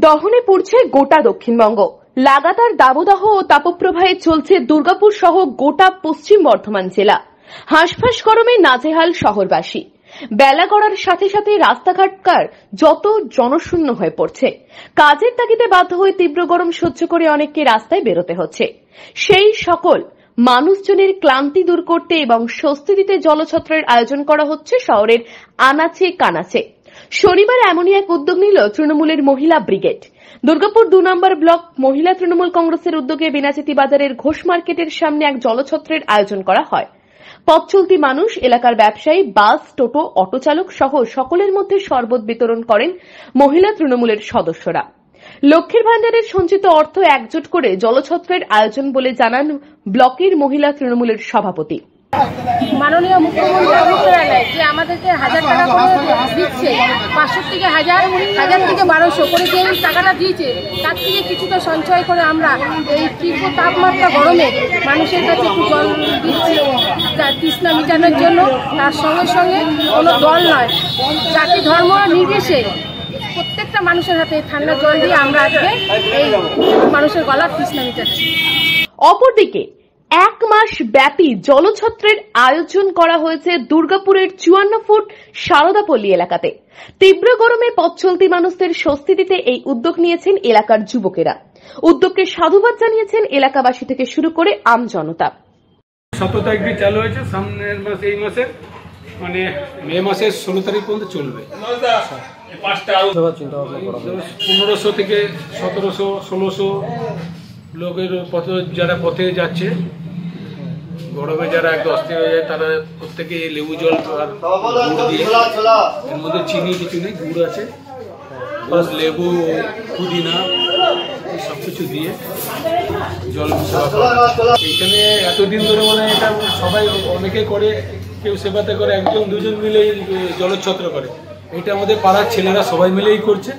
দহনে পড়ছে গোটা দক্ষিণবঙ্গ। লাগাতার দাবদাহ ও তাপপ্রবাহে চলছে দুর্গাপুর সহ গোটা পশ্চিম বর্ধমান জেলা। হাঁসফাঁস গরমে নাজেহাল শহরবাসী। বেলা গড়ার সাথে সাথে রাস্তাঘাটকার যত জনশূন্য হয়ে পড়ছে। কাজের তাগিদে বাধ্য হয়ে তীব্র গরম সহ্য করে অনেককে রাস্তায় বেরোতে হচ্ছে। সেই সকল মানুষজনের ক্লান্তি দূর করতে এবং স্বস্তি দিতে জলছত্রের আয়োজন করা হচ্ছে শহরের আনাচে কানাচে। শনিবার এমনই এক উদ্যোগ নিল তৃণমূলের মহিলা ব্রিগেড। দুর্গাপুর ২ নম্বর ব্লক মহিলা তৃণমূল কংগ্রেসের উদ্যোগে বেনাচিতি বাজারের ঘোষ মার্কেটের সামনে এক জলছত্রের আয়োজন করা হয়। পথ চলতি মানুষ, এলাকার ব্যবসায়ী, বাস, টোটো, অটো চালক সহ সকলের মধ্যে শরবত বিতরণ করেন মহিলা তৃণমূলের সদস্যরা। লক্ষ্মীর ভান্ডারের সঞ্চিত অর্থ একজোট করে জলছত্রের আয়োজন বলে জানান ব্লকের মহিলা তৃণমূলের সভাপতি। মাননীয় মুখ্যমন্ত্রী অবসরালয় যে আমাদেরকে 1000 টাকা করে দিচ্ছে, 500 থেকে 1000, 1000 থেকে 1200 করে যে টাকাটা দিয়েছে, তার থেকে কিছুটা সঞ্চয় করে আমরা এই তীব্র তাপমাত্রা গরমে মানুষের কাছে একটু জল দিচ্ছি তৃষ্ণা মিটানোর জন্য। তার সঙ্গে সঙ্গে কোনো দল নয়, জাতি ধর্ম নির্বিশেষে প্রত্যেকটা মানুষের হাতে ঠান্ডা জল দিয়ে আমরা আজকে এই মানুষের গলার তৃষ্ণা মিটাচ্ছি। অপরদিকে 1 মাস ব্যাপী জলছত্রের আয়োজন করা হয়েছে দুর্গাপুরের 54 ফুট সারদাপল্লী এলাকাতে। তীব্র গরমে পথ চলতি মানুষদের স্বস্তি দিতে এই উদ্যোগ নিয়েছেন এলাকার যুবকেরা। উদ্যোগকে সাধুবাদ জানিয়েছেন এলাকাবাসী থেকে শুরু করে আম জনতা। 17 তারিখ দিয়ে চালু হয়েছে, সামনের মাস এই মাসে মানে মে মাসের 16 তারিখ পর্যন্ত চলবে। 1500 থেকে 1700, 1600 লোকের পথে যারা পথে যাচ্ছে, গরমে যারা একদম অস্থির হয়ে যায়, তারা প্রত্যেকে লেবু জল আর গুড় দিয়ে, এর মধ্যে চিনি কিছু নেই, গুড় আছে, প্লাস লেবু, পুদিনা, সব কিছু দিয়ে জল সেবা করে। এইখানে এতদিন ধরে মানে এটা সবাই অনেকে করে, কেউ সেবাতে করে, একজন দুজন মিলেই জলছত্র করে। এটা আমাদের পাড়ার ছেলেরা সবাই মিলেই করছে,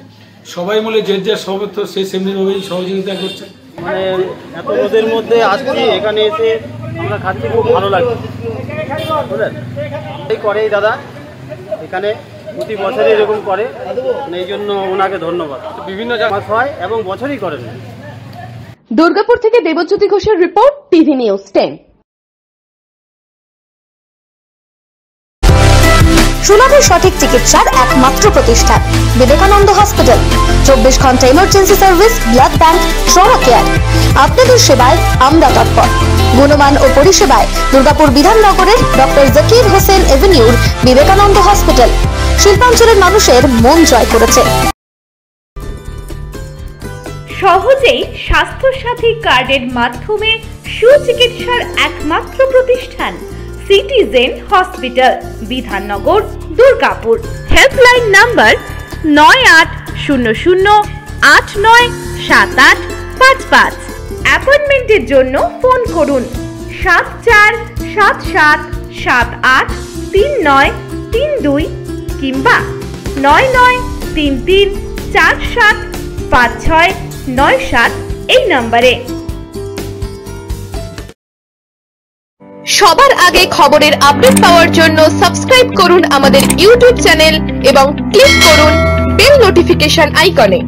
সবাই মিলে যে যার সমর্থ সে সেমনিভাবেই সহযোগিতা করছে। মানে এত রোদের মধ্যে আসছি, এখানে এসে আমরা খাচ্ছি, খুব ভালো লাগছে, বুঝলেন। এই করে এই দাদা এখানে প্রতি বছরই এরকম করে, এই জন্য ওনাকে ধন্যবাদ। বিভিন্ন জায়গা হয় এবং বছরই করেন। দুর্গাপুর থেকে দেবজ্যোতি ঘোষের রিপোর্ট, টিভি নিউজ 10। সুলভে সঠিক চিকিৎসার একমাত্র প্রতিষ্ঠান বিবেকানন্দ হসপিটাল। 24 ঘন্টা emergency service, blood bank, trauma care. আপনাদের সেবায় আমরা তৎপর। গুণমান ও পরিষেবায় দুর্গাপুর বিধাননগরের ডক্টর জাকির হোসেন এভিনিউর বিবেকানন্দ হসপিটাল শিল্পাঞ্চলের মানুষের মন জয় করেছে। সহজেই স্বাস্থ্যসাথী কার্ডের মাধ্যমে সুচিকিৎসার একমাত্র প্রতিষ্ঠান citizen hospital, Bidhannagar, Durgapur. Helpline number 9800897855। অ্যাপয়েন্টমেন্টের জন্য ফোন করুন 7477783932 কিংবা 9933475697 এই নম্বরে। সবার আগে খবরের আপডেট পাওয়ার জন্য সাবস্ক্রাইব করুন আমাদের ইউটিউব চ্যানেল এবং ক্লিক করুন বেল নোটিফিকেশন আইকনে।